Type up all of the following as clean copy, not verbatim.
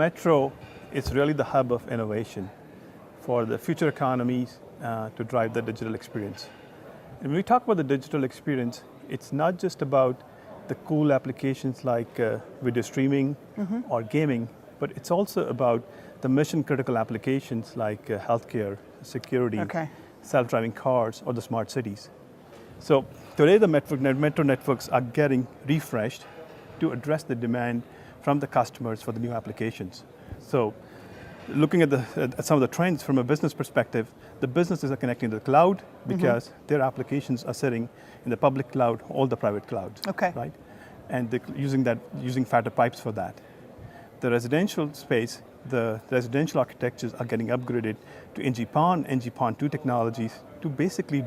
metro is really the hub of innovation for the future economies to drive the digital experience. And when we talk about the digital experience, it's not just about the cool applications like video streaming or gaming, but it's also about the mission critical applications like healthcare, security, self-driving cars, or the smart cities. So today the metro networks are getting refreshed to address the demand from the customers for the new applications. So looking at some of the trends from a business perspective, the businesses are connecting to the cloud because their applications are sitting in the public cloud or the private clouds, right? And they're using fatter pipes for that. The residential space, the residential architectures are getting upgraded to NG-PON, NG-PON2 technologies to basically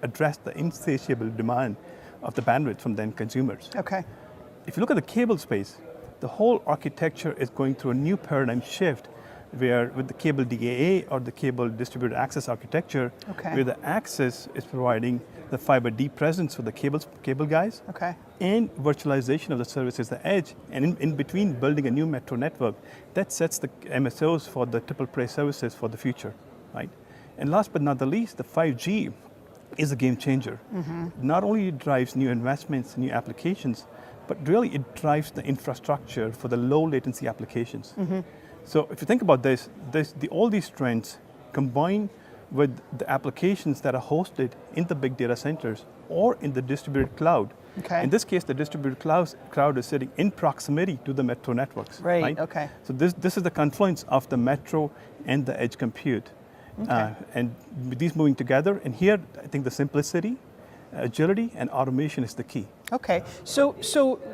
address the insatiable demand of the bandwidth from the end consumers. If you look at the cable space, the whole architecture is going through a new paradigm shift where with the cable DAA or the cable distributed access architecture, where the access is providing the fiber deep presence for the cable guys, and virtualization of the services at the edge, and in between building a new metro network, that sets the MSOs for the triple play services for the future, right? And last but not the least, the 5G is a game changer. Not only it drives new investments, new applications, but really it drives the infrastructure for the low latency applications. So if you think about this, all these trends combine with the applications that are hosted in the big data centers or in the distributed cloud. In this case, the distributed cloud is sitting in proximity to the metro networks. Right? So this is the confluence of the metro and the edge compute. And with these moving together, and here I think the simplicity, agility, and automation is the key. So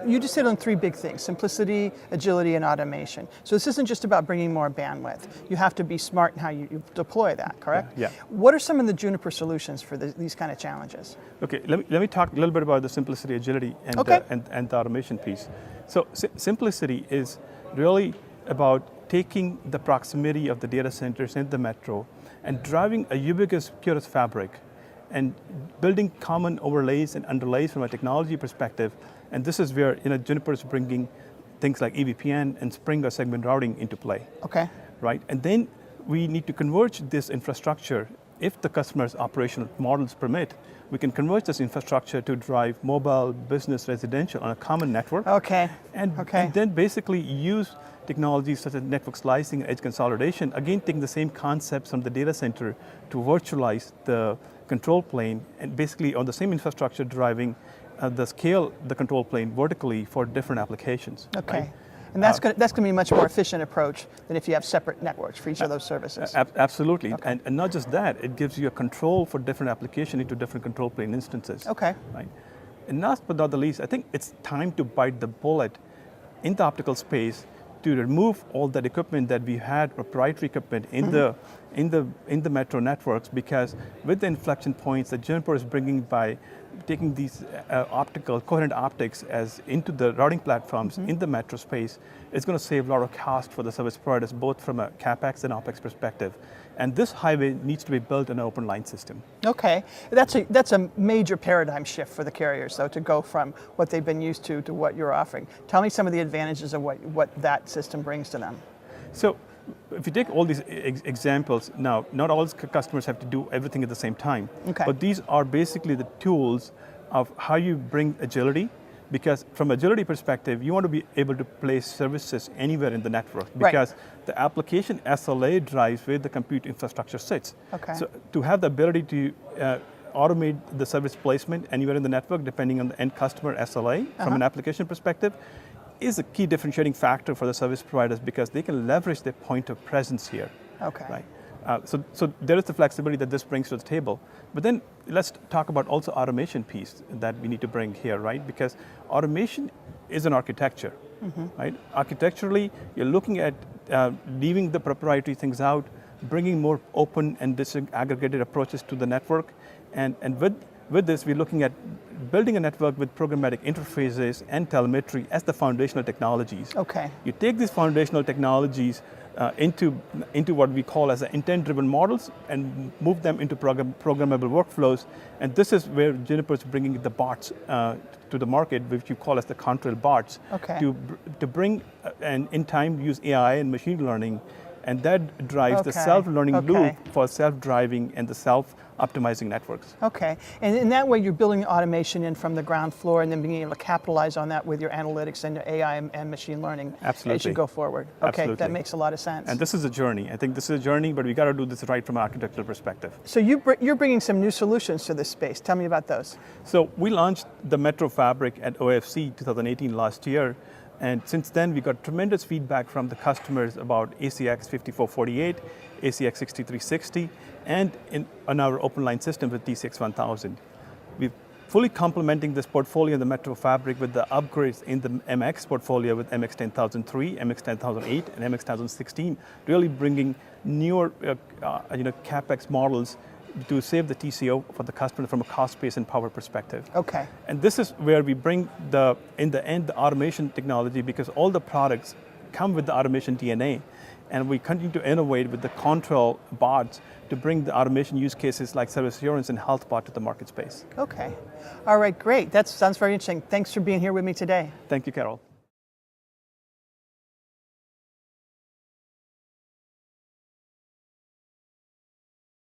you just hit on three big things: simplicity, agility, and automation. So this isn't just about bringing more bandwidth. You have to be smart in how you deploy that, correct? Yeah. What are some of the Juniper solutions for these kind of challenges? Let me talk a little bit about the simplicity, agility, and the automation piece. So simplicity is really about taking the proximity of the data centers and the metro and driving a ubiquitous fabric and building common overlays and underlays from a technology perspective. And this is where Juniper is bringing things like EVPN and Spring or segment routing into play. Right? And then we need to converge this infrastructure. If the customer's operational models permit, we can converge this infrastructure to drive mobile, business, residential on a common network. And then basically use technologies such as network slicing and edge consolidation, again taking the same concepts from the data center to virtualize the control plane and basically on the same infrastructure driving the control plane vertically for different applications. Right? And that's going to be a much more efficient approach than if you have separate networks for each of those services. Absolutely, and not just that, it gives you a control for different application into different control plane instances. Right? And last but not the least, I think it's time to bite the bullet in the optical space to remove all that equipment that we had, proprietary equipment in the metro networks, because with the inflection points that Juniper is bringing by taking these coherent optics as into the routing platforms in the metro space, it's going to save a lot of cost for the service providers, both from a CapEx and OpEx perspective. And this highway needs to be built in an open line system. That's a major paradigm shift for the carriers, though, to go from what they've been used to what you're offering. Tell me some of the advantages of what that system brings to them. So if you take all these examples, now, not all customers have to do everything at the same time, but these are basically the tools of how you bring agility, because from agility perspective, you want to be able to place services anywhere in the network, because the application SLA drives where the compute infrastructure sits. So to have the ability to automate the service placement anywhere in the network, depending on the end customer SLA from an application perspective, is a key differentiating factor for the service providers because they can leverage their point of presence here. Right? So there is the flexibility that this brings to the table. But then let's talk about also automation piece that we need to bring here, right? Because automation is an architecture, right? Architecturally, you're looking at leaving the proprietary things out, bringing more open and disaggregated approaches to the network. And with this, we're looking at building a network with programmatic interfaces and telemetry as the foundational technologies. You take these foundational technologies, into what we call as intent-driven models and move them into programmable workflows. And this is where Juniper is bringing the bots to the market, which you call as the contrail bots, okay. to bring and in time use AI and machine learning, and that drives the self-learning loop for self-driving and the self-optimizing networks. Okay, and in that way you're building automation in from the ground floor and then being able to capitalize on that with your analytics and your AI and machine learning as you go forward. Okay, Absolutely. That makes a lot of sense. And this is a journey. I think this is a journey, but we got to do this right from an architectural perspective. So you're bringing some new solutions to this space. Tell me about those. So we launched the Metro Fabric at OFC 2018 last year. And since then, we got tremendous feedback from the customers about ACX 5448, ACX 6360, and on our open line system with TCX 1000. We're fully complementing this portfolio in the Metro Fabric with the upgrades in the MX portfolio with MX 10003, MX 10008, and MX 1016, really bringing newer CapEx models to save the TCO for the customer from a cost, space, and power perspective. Okay. And this is where we bring in the end, the automation technology, because all the products come with the automation DNA. And we continue to innovate with the control bots to bring the automation use cases like service assurance and health bot to the market space. Okay. All right, great. That sounds very interesting. Thanks for being here with me today. Thank you, Carol.